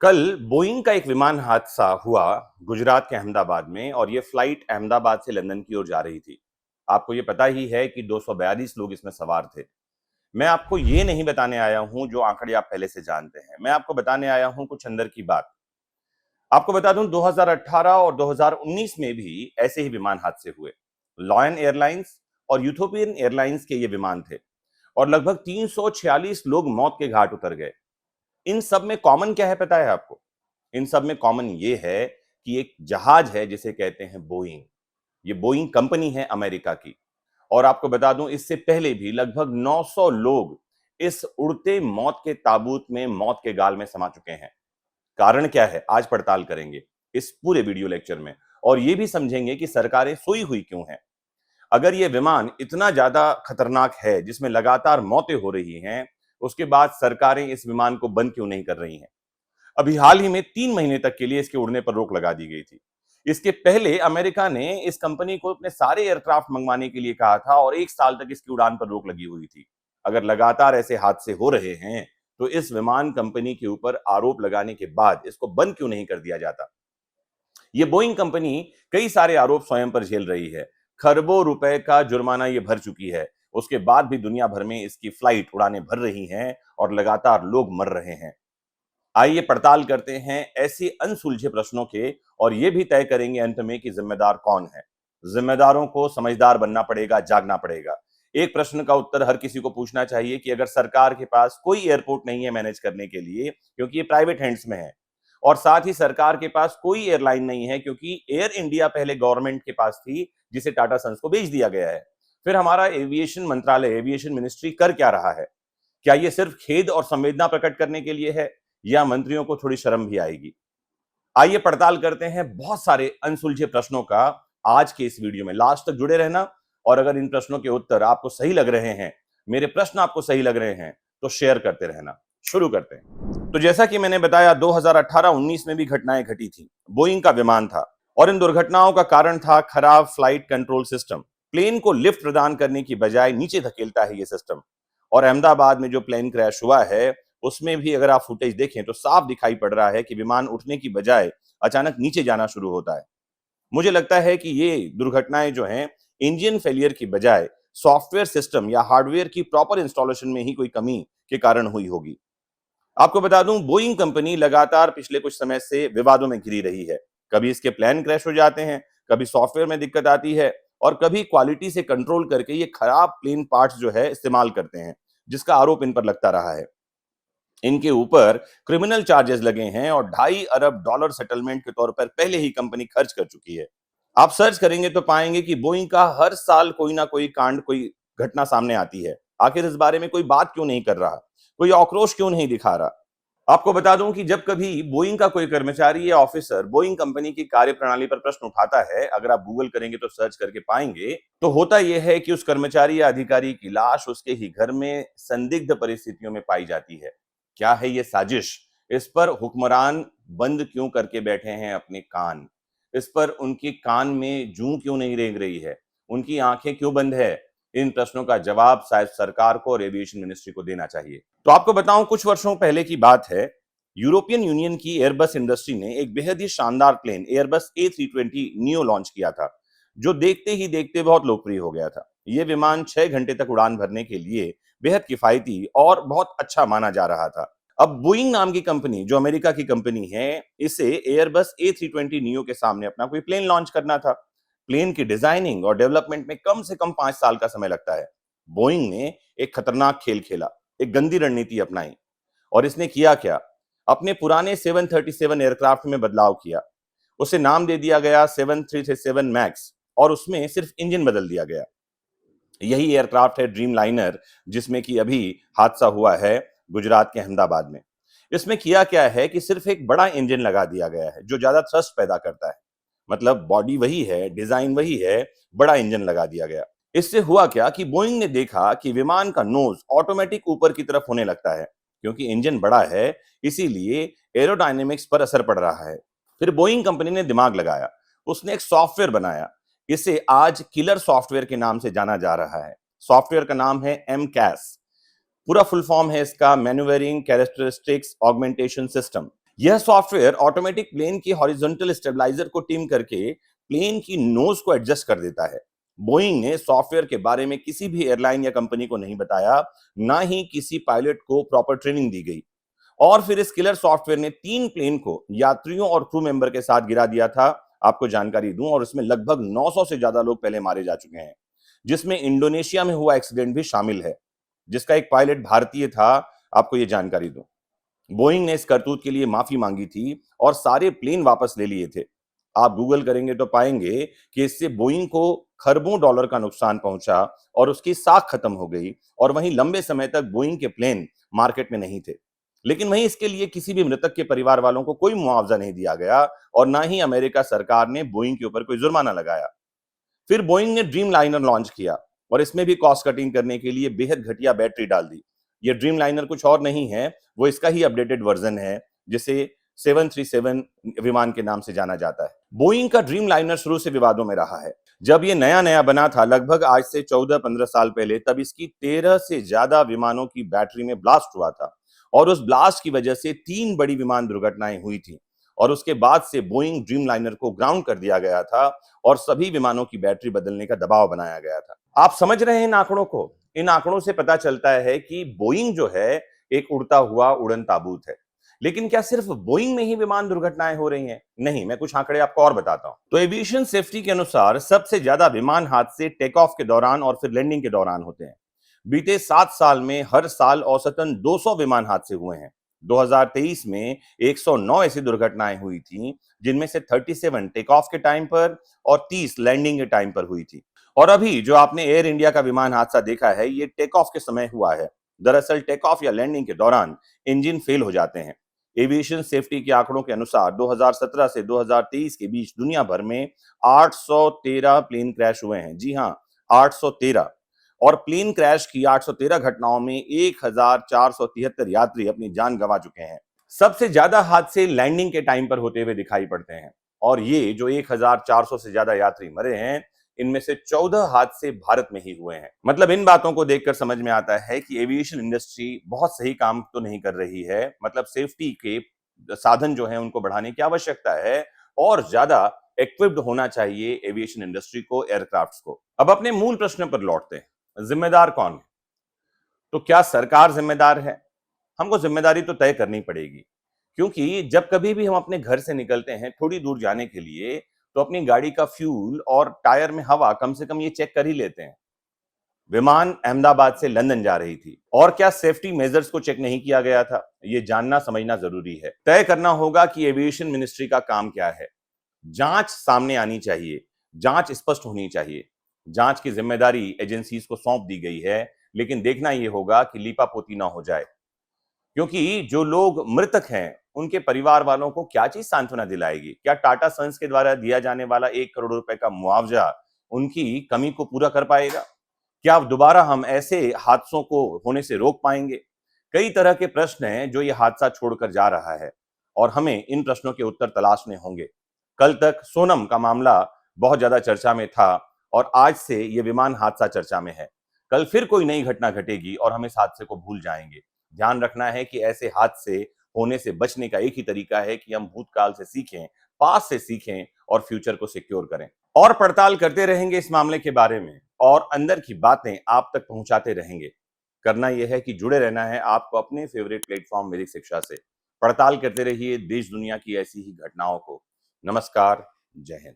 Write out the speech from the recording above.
कल बोइंग का एक विमान हादसा हुआ गुजरात के अहमदाबाद में और ये फ्लाइट अहमदाबाद से लंदन की ओर जा रही थी। आपको ये पता ही है कि 242 लोग इसमें सवार थे। मैं आपको ये नहीं बताने आया हूं जो आंकड़े आप पहले से जानते हैं। मैं आपको बताने आया हूं कुछ अंदर की बात। आपको बता दूं 2018 और 2019 में भी ऐसे ही विमान हादसे हुए। लॉयन एयरलाइंस और यूथोपियन एयरलाइंस के ये विमान थे और लगभग 346 लोग मौत के घाट उतर गए। इन सब में कॉमन क्या है पता है आपको? इन सब में कॉमन ये है कि एक जहाज है जिसे कहते हैं बोइंग। ये बोइंग कंपनी है अमेरिका की। और आपको बता दूं इससे पहले भी लगभग 900 लोग इस उड़ते मौत के ताबूत में मौत के गाल में समा चुके हैं। कारण क्या है आज पड़ताल करेंगे इस पूरे वीडियो लेक्चर में। और ये भी समझेंगे कि सरकारें सोई हुई क्यों हैं। अगर ये विमान इतना ज्यादा खतरनाक है जिसमें लगातार मौतें हो रही हैं, उसके बाद सरकारें इस विमान को बंद क्यों नहीं कर रही हैं। अभी हाल ही में 3 महीने तक के लिए इसके उड़ने पर रोक लगा दी गई थी। इसके पहले अमेरिका ने इस कंपनी को अपने सारे एयरक्राफ्ट मंगवाने के लिए कहा था और 1 साल तक इसकी उड़ान पर रोक लगी हुई थी। अगर लगातार ऐसे हादसे हो रहे हैं तो इस विमान कंपनी के ऊपर आरोप लगाने के बाद इसको बंद क्यों नहीं कर दिया जाता। ये बोइंग कंपनी कई सारे आरोप स्वयं पर झेल रही है। खरबों रुपए का जुर्माना ये भर चुकी है। उसके बाद भी दुनिया भर में इसकी फ्लाइट उड़ानें भर रही हैं और लगातार लोग मर रहे हैं। आइए पड़ताल करते हैं ऐसे अनसुलझे प्रश्नों के और ये भी तय करेंगे अंत में कि जिम्मेदार कौन है। जिम्मेदारों को समझदार बनना पड़ेगा, जागना पड़ेगा। एक प्रश्न का उत्तर हर किसी को पूछना चाहिए कि अगर सरकार के पास कोई एयरपोर्ट नहीं है मैनेज करने के लिए, क्योंकि ये प्राइवेट हैंड्स में है, और साथ ही सरकार के पास कोई एयरलाइन नहीं है क्योंकि एयर इंडिया पहले गवर्नमेंट के पास थी जिसे टाटा सन्स को बेच दिया गया है, फिर हमारा एविएशन मंत्रालय, एविएशन मिनिस्ट्री कर क्या रहा है? क्या ये सिर्फ खेद और संवेदना प्रकट करने के लिए है या मंत्रियों को थोड़ी शर्म भी आएगी? आइए पड़ताल करते हैं बहुत सारे अनसुलझे प्रश्नों का आज के इस वीडियो में। लास्ट तक जुड़े रहना और अगर इन प्रश्नों के उत्तर आपको सही लग रहे हैं, मेरे प्रश्न आपको सही लग रहे हैं, तो शेयर करते रहना। शुरू करते हैं। तो जैसा कि मैंने बताया 2018-19 में भी घटनाएं घटी थी। बोइंग का विमान था और इन दुर्घटनाओं का कारण था खराब फ्लाइट कंट्रोल सिस्टम। प्लेन को लिफ्ट प्रदान करने की बजाय नीचे धकेलता है ये सिस्टम। और अहमदाबाद में जो प्लेन क्रैश हुआ है उसमें भी अगर आप फुटेज देखें तो साफ दिखाई पड़ रहा है कि विमान उठने की बजाय अचानक नीचे जाना शुरू होता है। मुझे लगता है कि ये दुर्घटनाएं जो हैं इंजन फेलियर की बजाय सॉफ्टवेयर सिस्टम या हार्डवेयर की प्रॉपर इंस्टॉलेशन में ही कोई कमी के कारण हुई होगी। आपको बता दूं बोइंग कंपनी लगातार पिछले कुछ समय से विवादों में घिरी रही है। कभी इसके प्लान क्रैश हो जाते हैं, कभी सॉफ्टवेयर में दिक्कत आती है और कभी क्वालिटी से कंट्रोल करके ये खराब प्लेन पार्ट्स जो है इस्तेमाल करते हैं, जिसका आरोप इन पर लगता रहा है। इनके ऊपर क्रिमिनल चार्जेस लगे हैं और $2.5 अरब सेटलमेंट के तौर पर पहले ही कंपनी खर्च कर चुकी है। आप सर्च करेंगे तो पाएंगे कि बोइंग का हर साल कोई ना कोई कांड, कोई घटना सामने आती है। आखिर इस बारे में कोई बात क्यों नहीं कर रहा, कोई आक्रोश क्यों नहीं दिखा रहा? आपको बता दूं कि जब कभी बोइंग का कोई कर्मचारी या ऑफिसर बोइंग कंपनी की कार्यप्रणाली पर प्रश्न उठाता है, अगर आप गूगल करेंगे तो सर्च करके पाएंगे, तो होता यह है कि उस कर्मचारी या अधिकारी की लाश उसके ही घर में संदिग्ध परिस्थितियों में पाई जाती है। क्या है ये साजिश? इस पर हुक्मरान बंद क्यों करके बैठे हैं अपने कान? इस पर उनके कान में जूं क्यों नहीं रेंग रही है? उनकी आंखें क्यों बंद है? इन प्रश्नों का जवाब शायद सरकार को और एविएशन मिनिस्ट्री को देना चाहिए। तो आपको बताऊं कुछ वर्षों पहले की बात है। यूरोपियन यूनियन की एयरबस इंडस्ट्री ने एक बेहद ही शानदार plane Airbus A320 neo launch किया था, जो देखते ही देखते बहुत लोकप्रिय हो गया था। यह विमान 6 घंटे तक उड़ान भरने के लिए बेहद किफायती और बहुत अच्छा माना जा रहा था। अब बोइंग नाम की कंपनी, जो अमेरिका की कंपनी है, इसे एयरबस A320 नियो के सामने अपना कोई प्लेन लॉन्च करना था। प्लेन की डिजाइनिंग और डेवलपमेंट में कम से कम 5 साल का समय लगता है। बोइंग ने एक खतरनाक खेल खेला, एक गंदी रणनीति अपनाई। और इसने किया क्या? अपने पुराने 737 एयरक्राफ्ट में बदलाव किया। उसे नाम दे दिया गया 7337 मैक्स और उसमें सिर्फ इंजन बदल दिया गया। यही एयरक्राफ्ट है ड्रीम लाइनर, जिसमें कि अभी हादसा हुआ है गुजरात के अहमदाबाद में। इसमें किया क्या है कि सिर्फ एक बड़ा इंजन लगा दिया गया है जो ज्यादा थ्रस्ट पैदा करता है। मतलब बॉडी वही है, डिजाइन वही है, बड़ा इंजन लगा दिया गया। इससे हुआ क्या कि बोइंग ने देखा कि विमान का नोज ऑटोमेटिक ऊपर की तरफ होने लगता है। क्योंकि इंजन बड़ा है, इसीलिए एरोडायनेमिक्स पर असर पड़ रहा है। फिर बोइंग कंपनी ने दिमाग लगाया। उसने एक सॉफ्टवेयर बनाया। इसे आज किलर सॉफ्टवेयर के नाम से जाना जा रहा है। सॉफ्टवेयर का नाम है MCAS। पूरा फुल फॉर्म है इसका मैन्यूवरिंग कैरेक्टरिस्टिक्स ऑगमेंटेशन सिस्टम। यह सॉफ्टवेयर ऑटोमेटिक प्लेन की हॉरिजॉन्टल स्टेबलाइजर को ट्रिम करके प्लेन की नोज को एडजस्ट कर देता है। बोइंग ने सॉफ्टवेयर के बारे में किसी भी एयरलाइन या कंपनी को नहीं बताया, ना ही किसी पायलट को प्रॉपर ट्रेनिंग दी गई। और फिर इस किलर सॉफ्टवेयर ने 3 प्लेन को यात्रियों और क्रू मेंबर के साथ गिरा दिया था। आपको जानकारी दूं, और इसमें लगभग 900 से ज्यादा लोग पहले मारे जा चुके हैं, जिसमें इंडोनेशिया में हुआ एक्सीडेंट भी शामिल है, जिसका एक पायलट भारतीय था। आपको ये जानकारी दूं, बोइंग ने इस करतूत के लिए माफी मांगी थी और सारे प्लेन वापस ले लिए थे। आप गूगल करेंगे तो पाएंगे कि इससे बोइंग को खरबों डॉलर का नुकसान पहुंचा और उसकी साख खत्म हो गई, और वहीं लंबे समय तक बोइंग के प्लेन मार्केट में नहीं थे। लेकिन वहीं इसके लिए किसी भी मृतक के परिवार वालों को कोई मुआवजा नहीं दिया गया, और ना ही अमेरिका सरकार ने बोइंग के ऊपर कोई जुर्माना लगाया। फिर बोइंग ने ड्रीम लाइनर लॉन्च किया, और इसमें भी कॉस्ट कटिंग करने के लिए बेहद घटिया बैटरी डाल दी। ये ड्रीम लाइनर कुछ और नहीं है, वो इसका ही अपडेटेड वर्जन है, जिसे 737 विमान के नाम से जाना जाता है। बोइंग का ड्रीम लाइनर शुरू से विवादों में रहा है। जब ये नया नया बना था, लगभग आज से 14-15 साल पहले, तब इसकी 13 से ज्यादा विमानों की बैटरी में ब्लास्ट हुआ था, और उस ब्लास्ट की वजह से 3 बड़ी विमान दुर्घटनाएं हुई थी। और उसके बाद से बोइंग ड्रीम लाइनर को ग्राउंड कर दिया गया था, और सभी विमानों की बैटरी बदलने का दबाव बनाया गया था। आप समझ रहे हैं इन आंकड़ों को? इन आंकड़ों से पता चलता है कि बोइंग जो है, एक उड़ता हुआ उड़न ताबूत है। लेकिन क्या सिर्फ बोइंग में ही विमान दुर्घटनाएं हो रही हैं? नहीं, मैं कुछ आंकड़े आपको और बताता हूं। तो एविएशन सेफ्टी के अनुसार सबसे ज्यादा विमान हादसे टेक ऑफ के दौरान और फिर लैंडिंग के दौरान होते हैं। बीते 7 साल में हर साल औसतन 200 विमान हादसे हुए हैं। 2023 में 109 ऐसी दुर्घटनाएं हुई थी, जिनमें से 37 टेक ऑफ के टाइम पर और 30 लैंडिंग के टाइम पर हुई थी। और अभी जो आपने एयर इंडिया का विमान हादसा देखा है, ये टेक ऑफ के समय हुआ है। दरअसल टेक ऑफ या लैंडिंग के दौरान इंजन फेल हो जाते हैं। एविएशन सेफ्टी के आंकड़ों के अनुसार 2017 से 2023 के बीच दुनिया भर में 813 प्लेन क्रैश हुए हैं। जी हां, 813। और प्लेन क्रैश की 813 घटनाओं में 1473 यात्री अपनी जान गंवा चुके हैं। सबसे ज्यादा हादसे लैंडिंग के टाइम पर होते हुए दिखाई पड़ते हैं, और ये जो 1400 से ज्यादा यात्री मरे हैं, इनमें से 14 हादसे भारत में ही हुए हैं। मतलब इन बातों को देखकर समझ में आता है कि एविएशन इंडस्ट्री बहुत सही काम तो नहीं कर रही है। मतलब सेफ्टी के साधन जो हैं उनको बढ़ाने की आवश्यकता है, और ज्यादा इक्विप्ड होना चाहिए एविएशन इंडस्ट्री को, एयरक्राफ्ट्स को। अब अपने मूल प्रश्न पर लौटते हैं, जिम्मेदार कौन है? तो क्या सरकार जिम्मेदार है? हमको जिम्मेदारी तो तय करनी पड़ेगी, क्योंकि जब कभी भी हम अपने घर से निकलते हैं थोड़ी दूर जाने के लिए, तो अपनी गाड़ी का फ्यूल और टायर में हवा कम से कम ये चेक कर ही लेते हैं। विमान अहमदाबाद से लंदन जा रही थी, और क्या सेफ्टी मेजर्स को चेक नहीं किया गया था? ये जानना समझना जरूरी है। तय करना होगा कि एविएशन मिनिस्ट्री का काम क्या है। जांच सामने आनी चाहिए, जांच स्पष्ट होनी चाहिए। जांच की जिम्मेदारी एजेंसीज को सौंप दी गई है, लेकिन देखना यह होगा कि लीपापोती ना हो जाए, क्योंकि जो लोग मृतक हैं, उनके परिवार वालों को क्या चीज सांत्वना दिलाएगी? क्या टाटा सन्स के द्वारा दिया जाने वाला 1 करोड़ रुपए का मुआवजा उनकी कमी को पूरा कर पाएगा? क्या दोबारा हम ऐसे हादसों को होने से रोक पाएंगे? कई तरह के प्रश्न हैं जो ये हादसा छोड़कर जा रहा है, और हमें इन प्रश्नों के उत्तर तलाशने होंगे। कल तक सोनम का मामला बहुत ज्यादा चर्चा में था, और आज से ये विमान हादसा चर्चा में है। कल फिर कोई नई घटना घटेगी और हम इस हादसे को भूल जाएंगे। ध्यान रखना है कि ऐसे हादसे होने से बचने का एक ही तरीका है कि हम भूतकाल से सीखें, पास से सीखें, और फ्यूचर को सिक्योर करें। और पड़ताल करते रहेंगे इस मामले के बारे में, और अंदर की बातें आप तक पहुंचाते रहेंगे। करना यह है कि जुड़े रहना है आपको अपने फेवरेट प्लेटफॉर्म मेरी शिक्षा से। पड़ताल करते रहिए देश दुनिया की ऐसी ही घटनाओं को। नमस्कार, जय हिंद।